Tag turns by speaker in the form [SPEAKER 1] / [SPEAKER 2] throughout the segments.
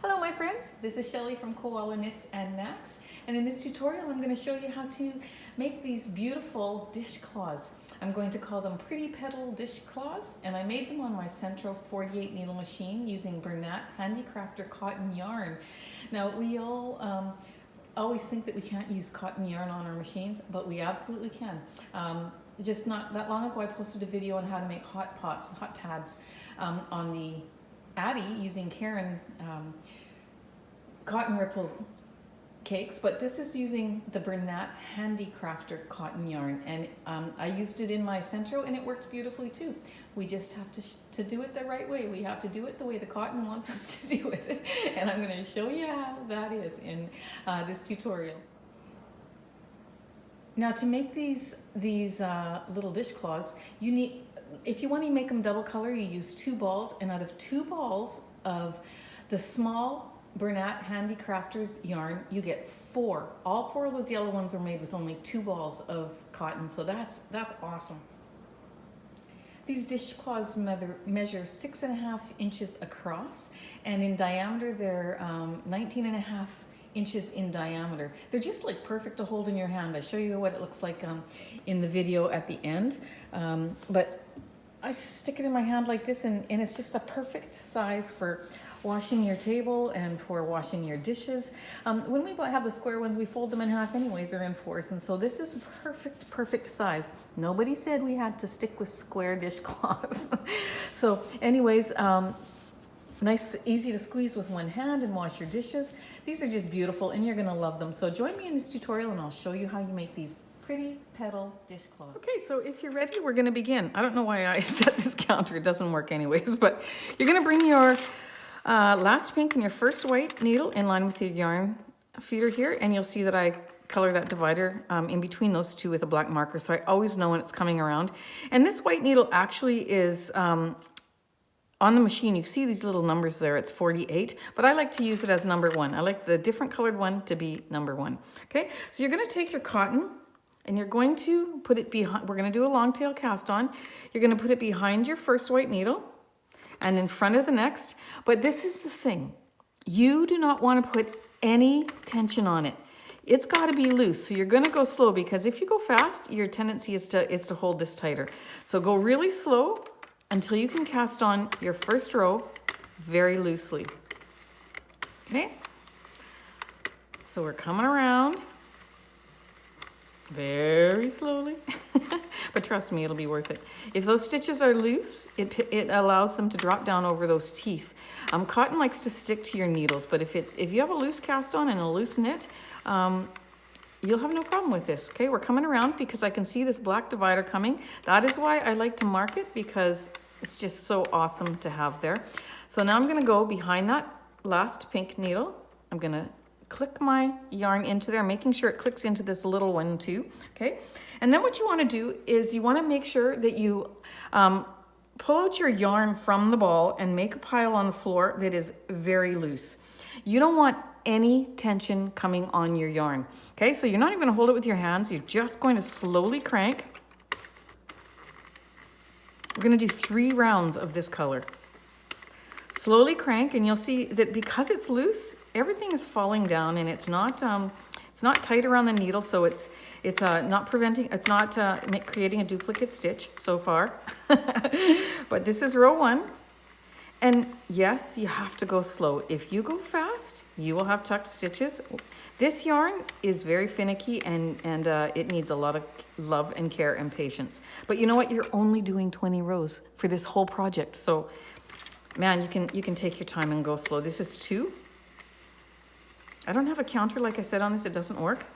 [SPEAKER 1] Hello my friends, this is Shelley from Koala Knits and Knacks, and in this tutorial I'm going to show you how to make these beautiful dishcloths. I'm going to call them pretty petal dishcloths, and I made them on my Sentro 48 needle machine using Bernat Handicrafter cotton yarn. Now we all always think that we can't use cotton yarn on our machines, but we absolutely can. Just not that long ago I posted a video on how to make hot pads on the Addi using Karen cotton ripple cakes, but this is using the Bernat Handicrafter cotton yarn, and I used it in my Sentro and it worked beautifully too. We just have to do it the right way. We have to do it the way the cotton wants us to do it, and I'm going to show you how that is in this tutorial. Now to make these little dishcloths, you need, if you want to make them double color, you use 2 balls, and out of 2 balls of the small Bernat Handicrafters yarn, you get 4. All 4 of those yellow ones are made with only 2 balls of cotton, so that's awesome. These dishcloths measure 6.5 inches across, and in diameter they're 19.5 inches in diameter. They're just like perfect to hold in your hand. I show you what it looks like in the video at the end, but I just stick it in my hand like this, and it's just a perfect size for washing your table and for washing your dishes. When we have the square ones, we fold them in half anyways, they're in 4s, and so this is perfect size. Nobody said we had to stick with square dishcloths. So anyways, nice, easy to squeeze with one hand and wash your dishes. These are just beautiful and you're gonna love them. So join me in this tutorial and I'll show you how you make these pretty petal dishcloths. Okay, so if you're ready, we're gonna begin. I don't know why I set this counter, it doesn't work anyways, but you're gonna bring your last pink and your first white needle in line with your yarn feeder here, and you'll see that I color that divider in between those 2 with a black marker, so I always know when it's coming around. And this white needle actually is on the machine, you see these little numbers there, it's 48, but I like to use it as number 1. I like the different colored one to be number 1. Okay, so you're gonna take your cotton and you're going to put it behind, we're gonna do a long tail cast on. You're gonna put it behind your first white needle and in front of the next, but this is the thing. You do not wanna put any tension on it. It's gotta be loose, so you're gonna go slow, because if you go fast, your tendency is to hold this tighter. So go really slow until you can cast on your first row very loosely. Okay? So we're coming around very slowly, but trust me, it'll be worth it. If those stitches are loose, it allows them to drop down over those teeth. Cotton likes to stick to your needles, but if you have a loose cast on and a loose knit, you'll have no problem with this. Okay, we're coming around because I can see this black divider coming. That is why I like to mark it, because it's just so awesome to have there. So now I'm gonna go behind that last pink needle. I'm gonna click my yarn into there, making sure it clicks into this little one too, okay? And then what you wanna do is you wanna make sure that you pull out your yarn from the ball and make a pile on the floor that is very loose. You don't want any tension coming on your yarn, okay? So you're not even gonna hold it with your hands, you're just going to slowly crank. We're gonna do 3 rounds of this color. Slowly crank, and you'll see that because it's loose, everything is falling down, and it's not tight around the needle, so it's not creating a duplicate stitch so far. But this is row 1. And yes, you have to go slow. If you go fast, you will have tucked stitches. This yarn is very finicky, and it needs a lot of love and care and patience. But you know what? You're only doing 20 rows for this whole project. So, man, you can take your time and go slow. This is 2. I don't have a counter, like I said, on this. It doesn't work.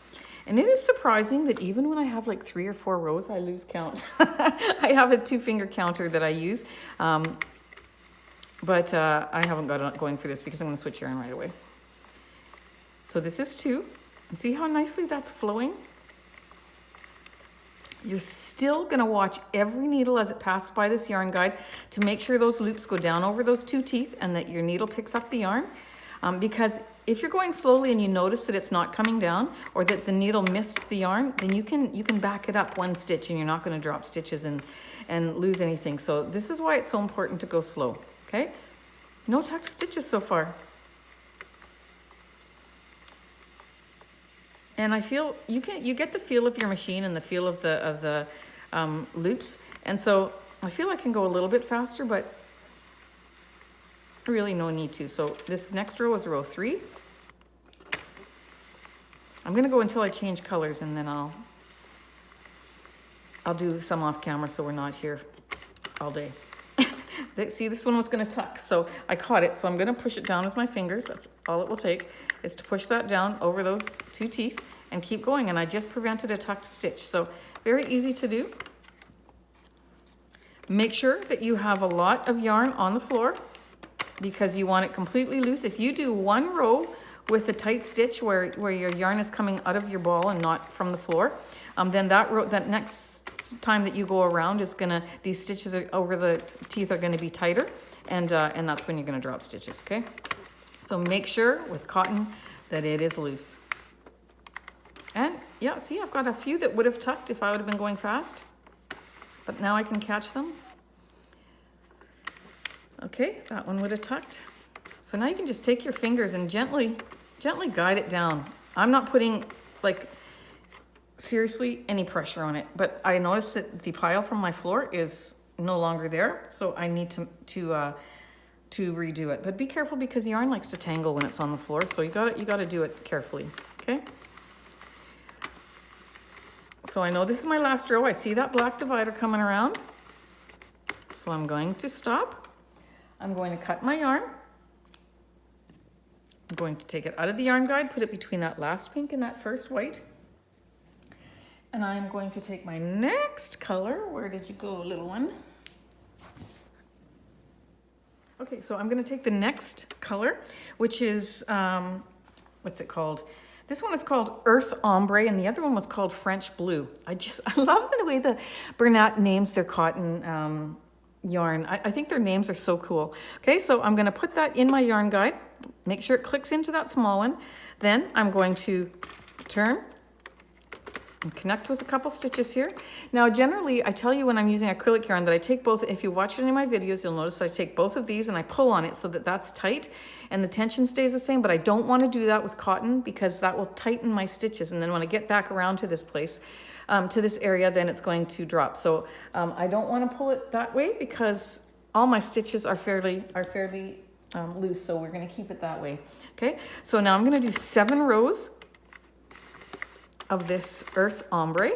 [SPEAKER 1] And it is surprising that even when I have like 3 or 4 rows, I lose count. I have a 2-finger counter that I use. But I haven't got it going for this because I'm going to switch yarn right away. So this is 2. And see how nicely that's flowing? You're still going to watch every needle as it passes by this yarn guide to make sure those loops go down over those 2 teeth and that your needle picks up the yarn. Because if you're going slowly and you notice that it's not coming down, or that the needle missed the yarn, then you can back it up 1 stitch and you're not going to drop stitches and lose anything. So this is why it's so important to go slow. Okay, no tucked stitches so far. And I feel you get the feel of your machine and the feel of the loops. And so I feel I can go a little bit faster, but really no need to. So this next row is row 3. I'm gonna go until I change colors, and then I'll do some off camera so we're not here all day. See, this one was gonna tuck, so I caught it, so I'm gonna push it down with my fingers. That's all it will take, is to push that down over those 2 teeth and keep going. And I just prevented a tucked stitch, so very easy to do. Make sure that you have a lot of yarn on the floor because you want it completely loose. If you do one row with a tight stitch where your yarn is coming out of your ball and not from the floor, then that next time that you go around is gonna, these stitches over the teeth are gonna be tighter, and that's when you're gonna drop stitches, okay? So make sure with cotton that it is loose. And yeah, see, I've got a few that would have tucked if I would have been going fast, but now I can catch them. Okay, that one would have tucked. So now you can just take your fingers and gently guide it down. I'm not putting, like, seriously any pressure on it, but I noticed that the pile from my floor is no longer there, so I need to redo it. But be careful because yarn likes to tangle when it's on the floor, so you gotta do it carefully, okay? So I know this is my last row. I see that black divider coming around, so I'm going to stop. I'm going to cut my yarn. I'm going to take it out of the yarn guide, put it between that last pink and that first white. And I'm going to take my next color. Where did you go, little one? Okay, so I'm going to take the next color, which is, what's it called? This one is called Earth Ombre, and the other one was called French Blue. I love the way the Bernat names their cotton yarn. I think their names are so cool. Okay, so I'm going to put that in my yarn guide. Make sure it clicks into that small one. Then I'm going to turn and connect with a couple stitches here. Now, generally, I tell you when I'm using acrylic yarn that I take both. If you watch any of my videos, you'll notice that I take both of these and I pull on it so that that's tight and the tension stays the same, but I don't want to do that with cotton because that will tighten my stitches. And then when I get back around to this place, to this area, then it's going to drop. So I don't want to pull it that way because all my stitches are fairly loose, so we're going to keep it that way. Okay, so now I'm going to do 7 rows of this Earth Ombre,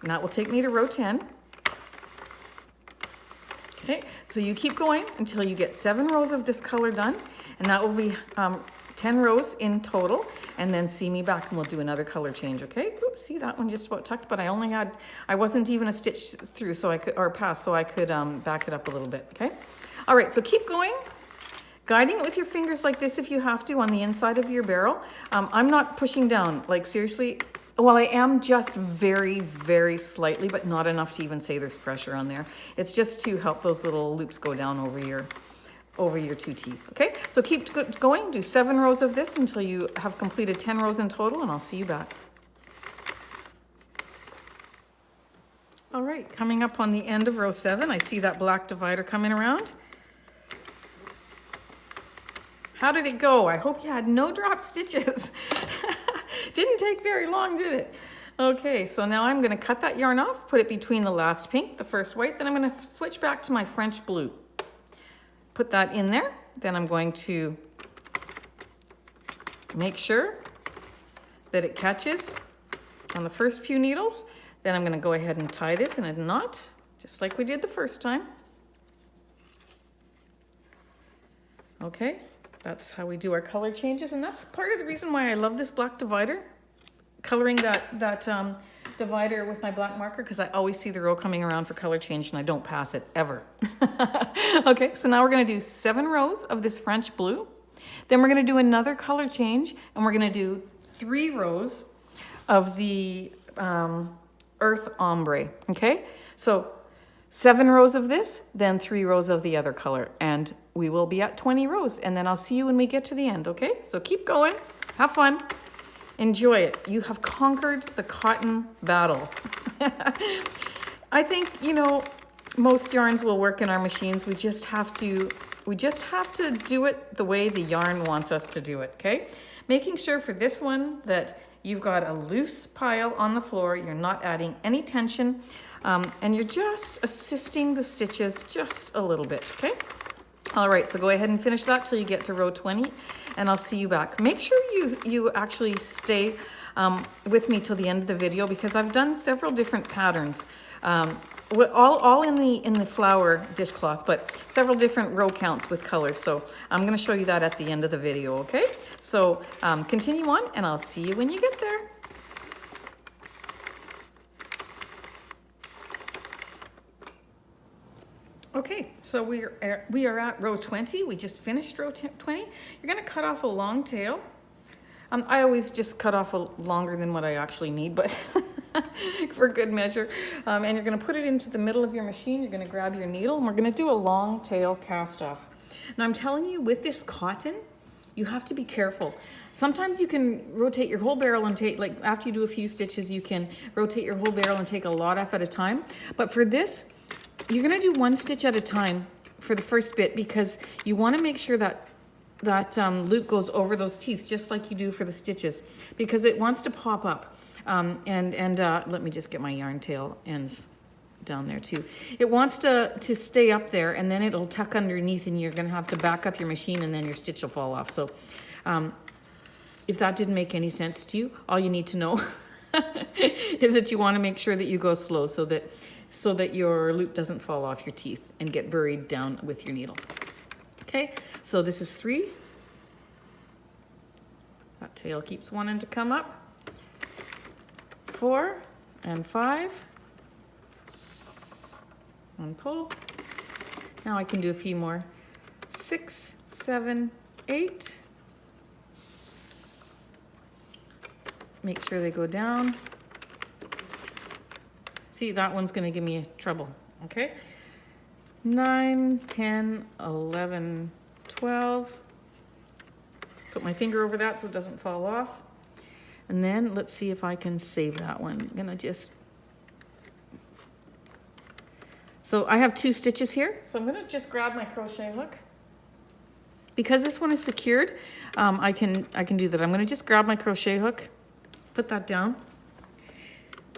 [SPEAKER 1] and that will take me to row 10. Okay, so you keep going until you get 7 rows of this color done, and that will be 10 rows in total, and then see me back and we'll do another color change, okay? Oops, see, that one just about tucked, but I wasn't even a stitch through, so I could, or past, so I could back it up a little bit, okay? All right, so keep going, guiding it with your fingers like this if you have to on the inside of your barrel. I'm not pushing down, like seriously, well, I am just very, very slightly, but not enough to even say there's pressure on there. It's just to help those little loops go down over your 2 teeth, okay? So keep going, do 7 rows of this until you have completed 10 rows in total, and I'll see you back. All right, coming up on the end of row 7, I see that black divider coming around. How did it go? I hope you had no drop stitches. Didn't take very long, did it? Okay, so now I'm gonna cut that yarn off, put it between the last pink, the first white, then I'm gonna switch back to my French blue. Put that in there, then I'm going to make sure that it catches on the first few needles. Then I'm going to go ahead and tie this in a knot, just like we did the first time. Okay, that's how we do our color changes, and that's part of the reason why I love this black divider. Coloring that divider with my black marker, because I always see the row coming around for color change and I don't pass it ever. Okay, so now we're going to do 7 rows of this French blue. Then we're going to do another color change, and we're going to do 3 rows of the Earth Ombre. Okay, so 7 rows of this, then 3 rows of the other color, and we will be at 20 rows, and then I'll see you when we get to the end. Okay, so keep going, have fun. Enjoy it. You have conquered the cotton battle. I think, you know, most yarns will work in our machines. We just have to We just have to do it the way the yarn wants us to do it, okay? Making sure for this one that you've got a loose pile on the floor, you're not adding any tension, and you're just assisting the stitches just a little bit, okay? All right, so go ahead and finish that till you get to row 20, and I'll see you back. Make sure you actually stay with me till the end of the video, because I've done several different patterns, all in the flower dishcloth, but several different row counts with colors. So I'm going to show you that at the end of the video, okay? So continue on, and I'll see you when you get there. Okay, so we are at row 20. We just finished row 20. You're going to cut off a long tail. I always just cut off longer than what I actually need, but for good measure. And you're going to put it into the middle of your machine. You're going to grab your needle, and we're going to do a long tail cast off. Now I'm telling you, with this cotton, you have to be careful. Sometimes you can rotate your whole barrel and take, like after you do a few stitches, you can rotate your whole barrel and take a lot off at a time. But for this, you're going to do one stitch at a time for the first bit, because you want to make sure that loop goes over those teeth, just like you do for the stitches, because it wants to pop up. Let me just get my yarn tail ends down there too. It wants to stay up there, and then it'll tuck underneath, and you're going to have to back up your machine, and then your stitch will fall off. So if that didn't make any sense to you, all you need to know is that you want to make sure that you go slow, so that your loop doesn't fall off your teeth and get buried down with your needle. Okay, so this is 3. That tail keeps wanting to come up. 4 and 5. One pull. Now I can do a few more. 6, 7, 8. Make sure they go down. See, that one's going to give me trouble, okay? 9, 10, 11, 12. Put my finger over that so it doesn't fall off. And then let's see if I can save that one. I'm gonna just... So I have 2 stitches here. So I'm gonna just grab my crochet hook. Because this one is secured, I can do that. I'm gonna just grab my crochet hook, put that down,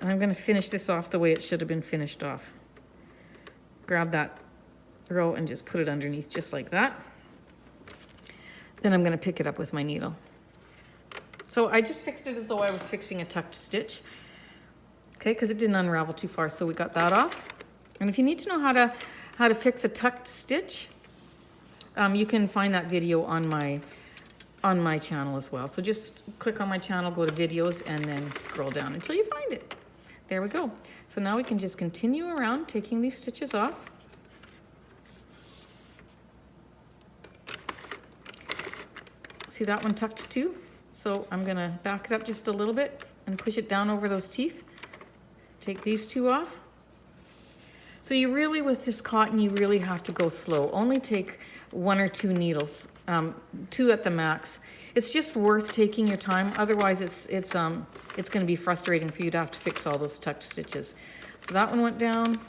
[SPEAKER 1] and I'm gonna finish this off the way it should have been finished off. Grab that row and just put it underneath just like that. Then I'm going to pick it up with my needle. So I just fixed it as though I was fixing a tucked stitch, okay, because it didn't unravel too far. So we got that off. And if you need to know how to fix a tucked stitch, you can find that video on my channel as well. So just click on my channel, go to videos, and then scroll down until you find it. There we go. So now we can just continue around taking these stitches off. See that one tucked too? So I'm gonna back it up just a little bit and push it down over those teeth. Take these 2 off. So you really, with this cotton, you really have to go slow. Only take 1 or 2 needles, 2 at the max. It's just worth taking your time. Otherwise, it's going to be frustrating for you to have to fix all those tucked stitches. So that one went down.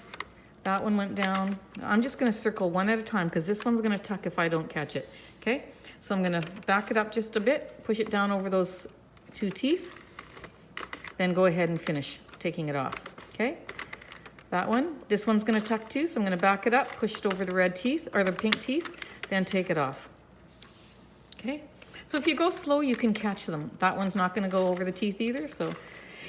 [SPEAKER 1] That one went down. I'm just going to circle one at a time, because this one's going to tuck if I don't catch it. Okay. So I'm going to back it up just a bit, push it down over those 2 teeth, then go ahead and finish taking it off. Okay. That one, this one's going to tuck too, so I'm going to back it up, push it over the red teeth or the pink teeth, then take it off. Okay. So if you go slow, you can catch them. That one's not going to go over the teeth either. So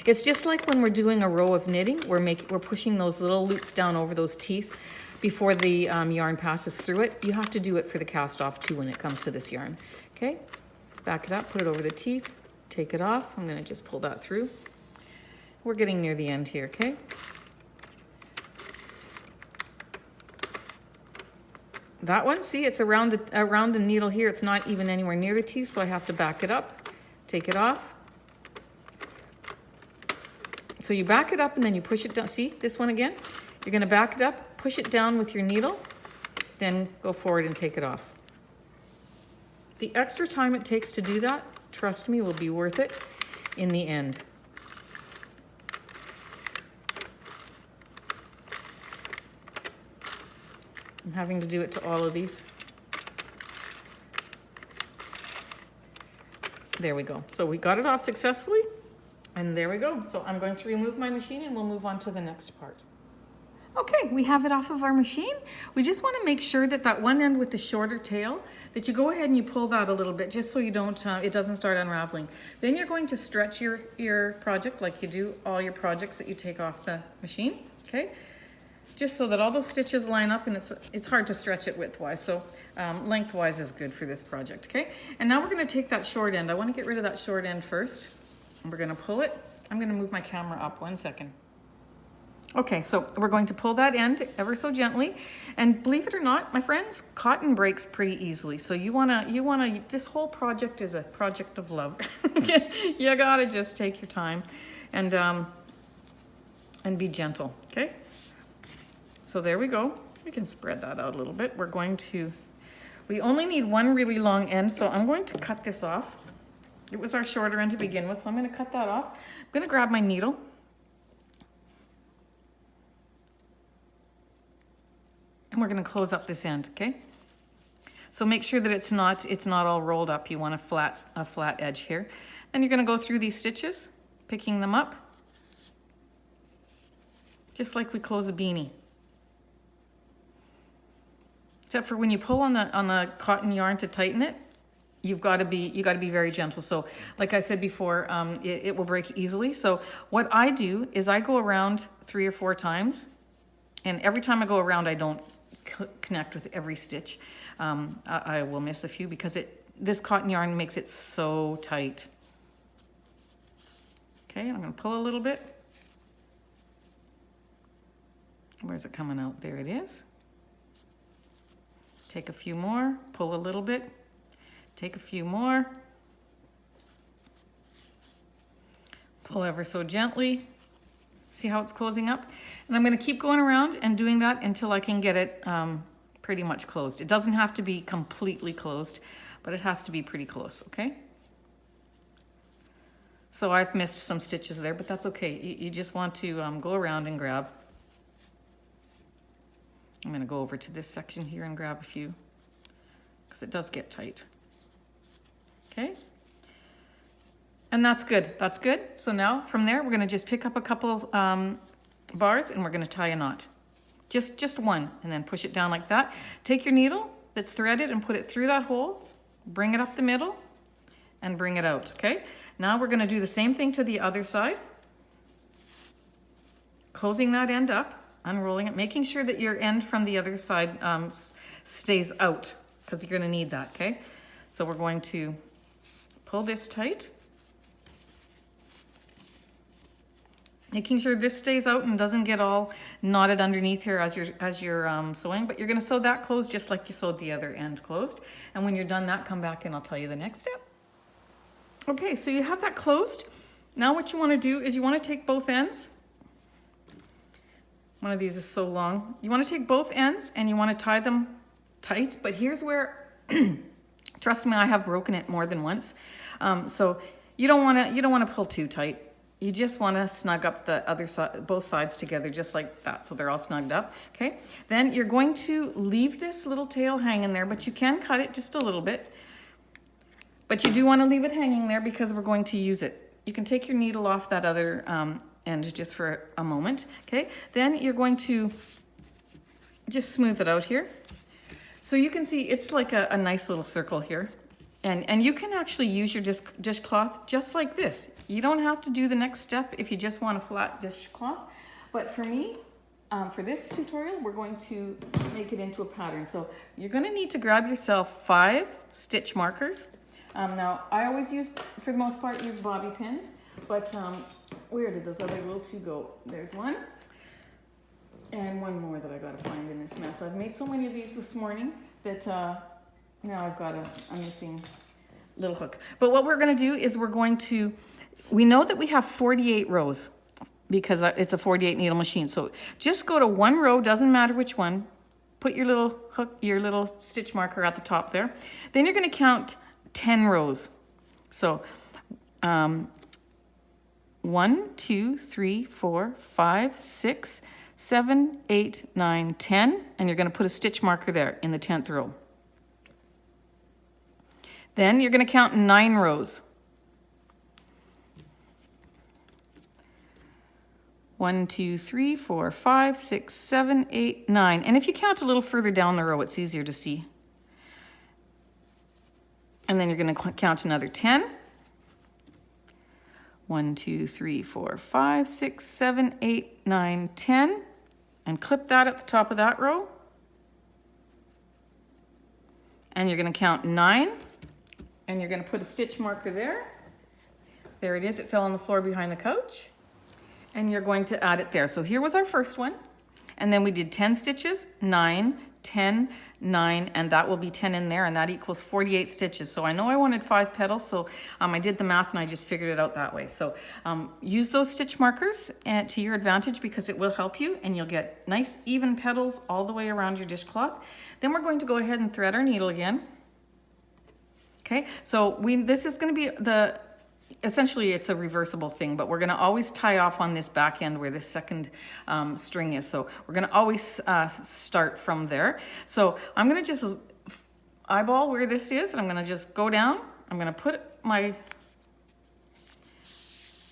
[SPEAKER 1] it's just like when we're doing a row of knitting, we're pushing those little loops down over those teeth before the yarn passes through it. You have to do it for the cast off too when it comes to this yarn. Okay, back it up, put it over the teeth, take it off. I'm going to just pull that through. We're getting near the end here, okay? That one, see, it's around the needle here. It's not even anywhere near the teeth, so I have to back it up, take it off. So you back it up and then you push it down. See this one again? You're going to back it up, push it down with your needle, then go forward and take it off. The extra time it takes to do that, trust me, will be worth it in the end. I'm having to do it to all of these. There we go. So we got it off successfully, and there we go. So I'm going to remove my machine and we'll move on to the next part. Okay, we have it off of our machine. We just want to make sure that that one end with the shorter tail, that you go ahead and you pull that a little bit just so you don't, it doesn't start unraveling. Then you're going to stretch your project like you do all your projects that you take off the machine, okay? Just so that all those stitches line up, and it's hard to stretch it widthwise, so lengthwise is good for this project, okay? And now we're going to take that short end. I want to get rid of that short end first. And we're going to pull it. I'm going to move my camera up 1 second. Okay, so we're going to pull that end ever so gently, and believe it or not, my friends, cotton breaks pretty easily. So you wanna, this whole project is a project of love. You gotta just take your time and be gentle, okay? So there we go. We can spread that out a little bit. We only need one really long end, so I'm going to cut this off. It was our shorter end to begin with, so I'm gonna cut that off. I'm gonna grab my needle. And we're going to close up this end, okay? So make sure that it's not all rolled up. You want a flat edge here. Then you're going to go through these stitches, picking them up, just like we close a beanie. Except for when you pull on the cotton yarn to tighten it, you got to be very gentle. So like I said before, it will break easily. So what I do is I go around 3 or 4 times, and every time I go around, I don't connect with every stitch. I will miss a few because this cotton yarn makes it so tight. Okay, I'm going to pull a little bit. Where's it coming out? There it is. Take a few more, pull a little bit, take a few more, pull ever so gently. See how it's closing up? And I'm going to keep going around and doing that until I can get it pretty much closed. It doesn't have to be completely closed, but it has to be pretty close, okay? So I've missed some stitches there, but that's okay. You just want to go around and grab. I'm going to go over to this section here and grab a few because it does get tight. Okay? And that's good. That's good. So now from there, we're going to just pick up a couple bars and we're going to tie a knot. Just one, and then push it down like that. Take your needle that's threaded and put it through that hole. Bring it up the middle and bring it out. Okay? Now we're going to do the same thing to the other side. Closing that end up, unrolling it, making sure that your end from the other side stays out because you're going to need that. Okay? So we're going to pull this tight. Making sure this stays out and doesn't get all knotted underneath here as you're sewing, but you're going to sew that closed just like you sewed the other end closed. And when you're done that, come back and I'll tell you the next step. Okay, so you have that closed. Now what you want to do is you want to take both ends. One of these is so long. You want to take both ends and you want to tie them tight, but here's where, trust me, I have broken it more than once. So you don't want to pull too tight. You just want to snug up the other side, both sides together, just like that, so they're all snugged up, okay? Then you're going to leave this little tail hanging there, but you can cut it just a little bit. But you do want to leave it hanging there because we're going to use it. You can take your needle off that other end just for a moment, okay? Then you're going to just smooth it out here. So you can see it's like a nice little circle here. And you can actually use your dishcloth just like this. You don't have to do the next step if you just want a flat dishcloth. But for me, for this tutorial, we're going to make it into a pattern. So you're going to need to grab yourself 5 stitch markers. Now, I always use, for the most part, use bobby pins. But where did those other little 2 go? There's one. And one more that I got to find in this mess. I've made so many of these this morning that... now I've got a missing little hook. But what we're going to do is we know that we have 48 rows because it's a 48 needle machine. So just go to one row, doesn't matter which one. Put your little hook, your little stitch marker at the top there. Then you're going to count 10 rows. So 1, 2, 3, 4, 5, 6, 7, 8, 9, 10. And you're going to put a stitch marker there in the 10th row. Then you're going to count 9 rows. 1, 2, 3, 4, 5, 6, 7, 8, 9. And if you count a little further down the row, it's easier to see. And then you're going to count another 10. 1, 2, 3, 4, 5, 6, 7, 8, 9, 10. And clip that at the top of that row. And you're going to count 9. And you're going to put a stitch marker there. There it is. It fell on the floor behind the couch. And you're going to add it there. So here was our first one. And then we did 10 stitches, 9, 10, 9, and that will be 10 in there, and that equals 48 stitches. So I know I wanted 5 petals, so I did the math and I just figured it out that way. So use those stitch markers to your advantage because it will help you, and you'll get nice even petals all the way around your dishcloth. Then we're going to go ahead and thread our needle again. Okay, so this is going to be essentially it's a reversible thing, but we're going to always tie off on this back end where this second string is. So we're going to always start from there. So I'm going to just eyeball where this is, and I'm going to just go down. I'm going to put my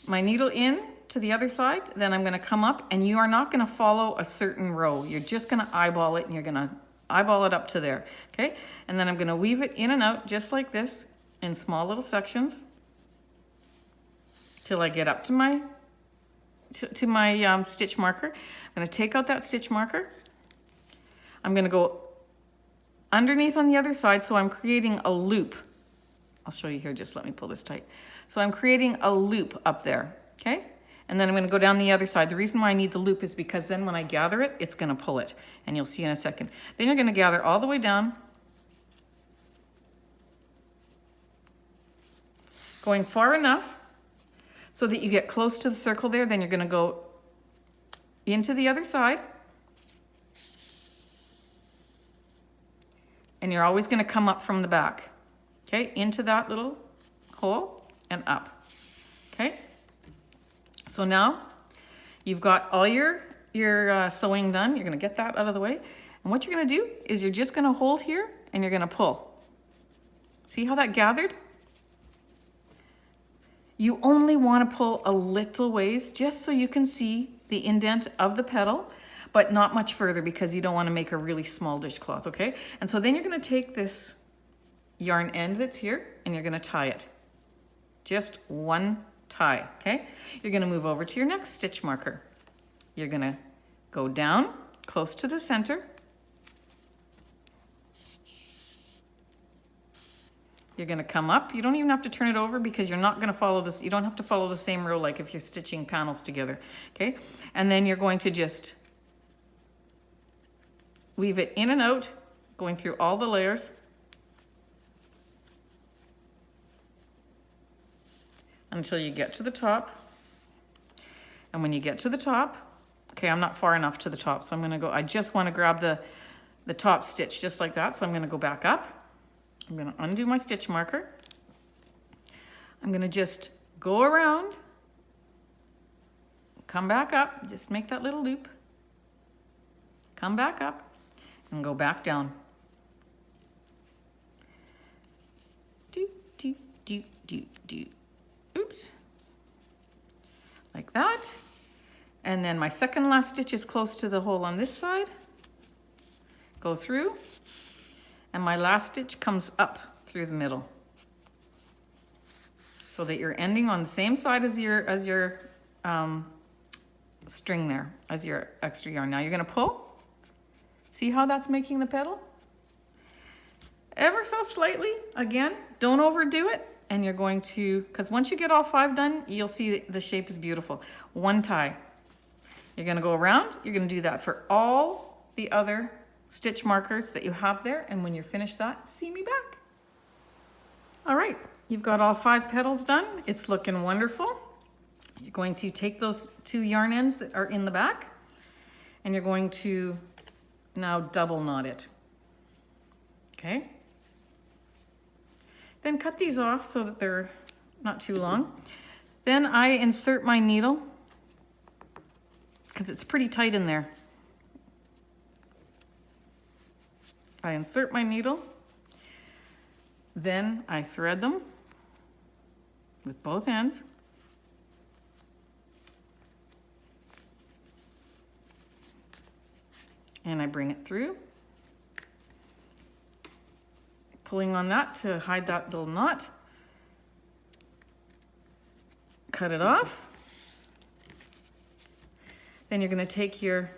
[SPEAKER 1] needle in to the other side. Then I'm going to come up, and you are not going to follow a certain row. You're just going to eyeball it, and you're going to eyeball it up to there. Okay, and then I'm going to weave it in and out just like this in small little sections till I get up to my stitch marker. I'm going to take out that stitch marker. I'm going to go underneath on the other side, so I'm creating a loop. I'll show you here, just let me pull this tight. So I'm creating a loop up there, okay? And then I'm going to go down the other side. The reason why I need the loop is because then when I gather it, it's going to pull it, and you'll see in a second. Then you're going to gather all the way down, going far enough so that you get close to the circle there. Then you're going to go into the other side. And you're always going to come up from the back. Okay, into that little hole and up. Okay. So now you've got all your sewing done. You're going to get that out of the way. And what you're going to do is you're just going to hold here and you're going to pull. See how that gathered? You only want to pull a little ways just so you can see the indent of the petal, but not much further because you don't want to make a really small dishcloth, okay? And so then you're going to take this yarn end that's here and you're going to tie it. Just one tie, okay? You're going to move over to your next stitch marker. You're going to go down close to the center. You're going to come up. You don't even have to turn it over because you're not going to follow this. You don't have to follow the same row like if you're stitching panels together. Okay. And then you're going to just weave it in and out, going through all the layers. Until you get to the top. And when you get to the top, okay, I'm not far enough to the top. So I'm going to go, I just want to grab the top stitch just like that. So I'm going to go back up. I'm going to undo my stitch marker. I'm going to just go around, come back up, just make that little loop, come back up, and go back down. Do, do, do, do, do. Oops. Like that. And then my second last stitch is close to the hole on this side. Go through. And my last stitch comes up through the middle so that you're ending on the same side as your string there, as your extra yarn. Now you're going to pull. See how that's making the petal? Ever so slightly. Again, don't overdo it. And you're going to, because once you get all 5 done, you'll see the shape is beautiful. One tie. You're going to go around. You're going to do that for all the other stitch markers that you have there, and when you're finished that, see me back. All right, you've got all 5 petals done. It's looking wonderful. You're going to take those 2 yarn ends that are in the back, and you're going to now double knot it. Okay. Then cut these off so that they're not too long. Then I insert my needle because it's pretty tight in there. I insert my needle, then I thread them with both ends. And I bring it through, pulling on that to hide that little knot. Cut it off. Then you're going to take your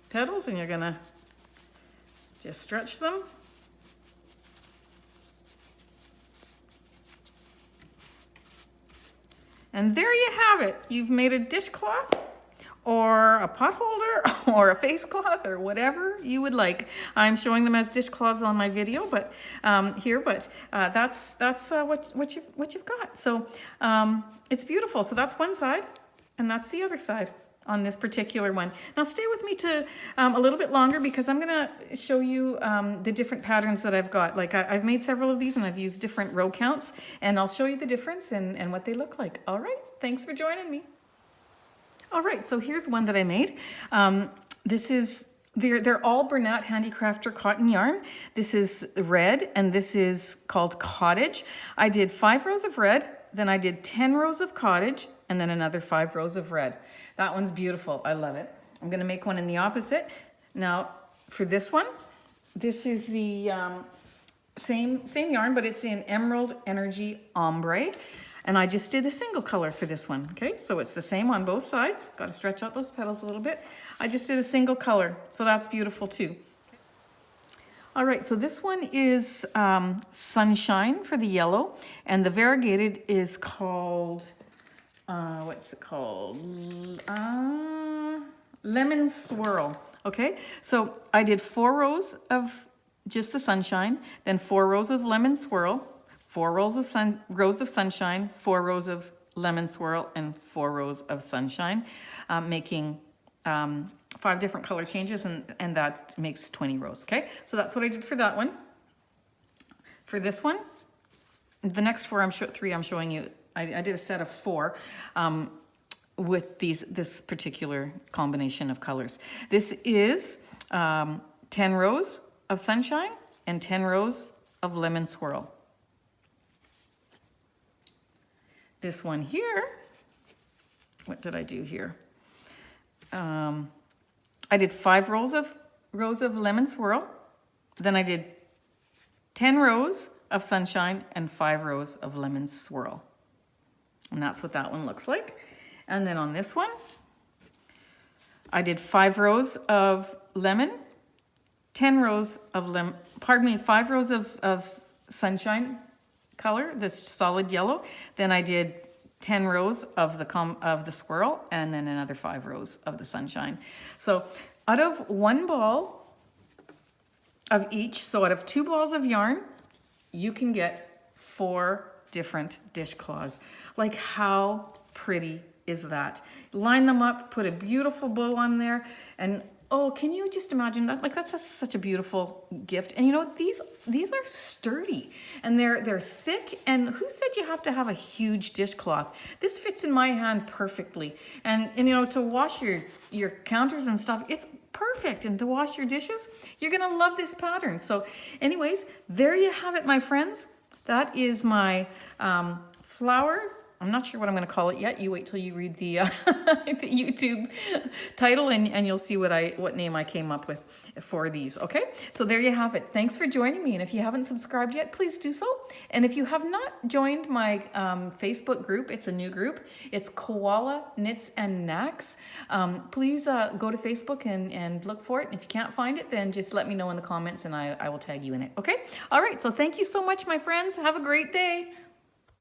[SPEAKER 1] petals and you're going to just stretch them. And there you have it. You've made a dishcloth or a pot holder or a face cloth or whatever you would like. I'm showing them as dishcloths on my video, but that's what you've got. So it's beautiful. So that's one side, and that's the other side on this particular one. Now stay with me to a little bit longer, because I'm gonna show you the different patterns that I've got. Like I've made several of these and I've used different row counts, and I'll show you the difference and what they look like. All right, thanks for joining me. All right, so here's one that I made. They're all Bernat Handicrafter cotton yarn. This is red, and this is called cottage. I did 5 rows of red, then I did 10 rows of cottage, and then another 5 rows of red. That one's beautiful, I love it. I'm gonna make one in the opposite. Now, for this one, this is the same yarn, but it's in Emerald Energy Ombre. And I just did a single color for this one, okay? So it's the same on both sides. Got to stretch out those petals a little bit. I just did a single color, so that's beautiful too. All right, so this one is Sunshine for the yellow, and the variegated is called, what's it called? Lemon Swirl, okay? So I did 4 rows of just the Sunshine, then 4 rows of Lemon Swirl, 4 rows of Sunshine, 4 rows of Lemon Swirl, and 4 rows of Sunshine, making 5 different color changes, and that makes 20 rows, okay? So that's what I did for that one. For this one, the next 3 I'm showing you, I did a set of 4 with this particular combination of colors. This is 10 rows of Sunshine and 10 rows of Lemon Swirl. This one here, what did I do here? I did 5 rows of Lemon Swirl. Then I did 10 rows of Sunshine and 5 rows of Lemon Swirl. And that's what that one looks like. And then on this one, I did 5 rows of lemon, 10 rows of 5 rows of Sunshine color, this solid yellow. Then I did 10 rows of the swirl, and then another 5 rows of the Sunshine. So out of 1 ball of each, so out of 2 balls of yarn, you can get 4 different dishcloths. Like, how pretty is that? Line them up, put a beautiful bow on there, and oh, can you just imagine that? Like, that's such a beautiful gift. And you know, these are sturdy, and they're thick. And who said you have to have a huge dishcloth? This fits in my hand perfectly. And you know, to wash your counters and stuff, it's perfect. And to wash your dishes, you're gonna love this pattern. So anyways, there you have it, my friends. That is my flower. I'm not sure what I'm going to call it yet. You wait till you read the, the YouTube title, and you'll see what name I came up with for these. Okay, so there you have it. Thanks for joining me. And if you haven't subscribed yet, please do so. And if you have not joined my Facebook group, it's a new group. It's Koala Knits and Knacks. Please go to Facebook and look for it. And if you can't find it, then just let me know in the comments, and I will tag you in it. Okay. All right. So thank you so much, my friends. Have a great day.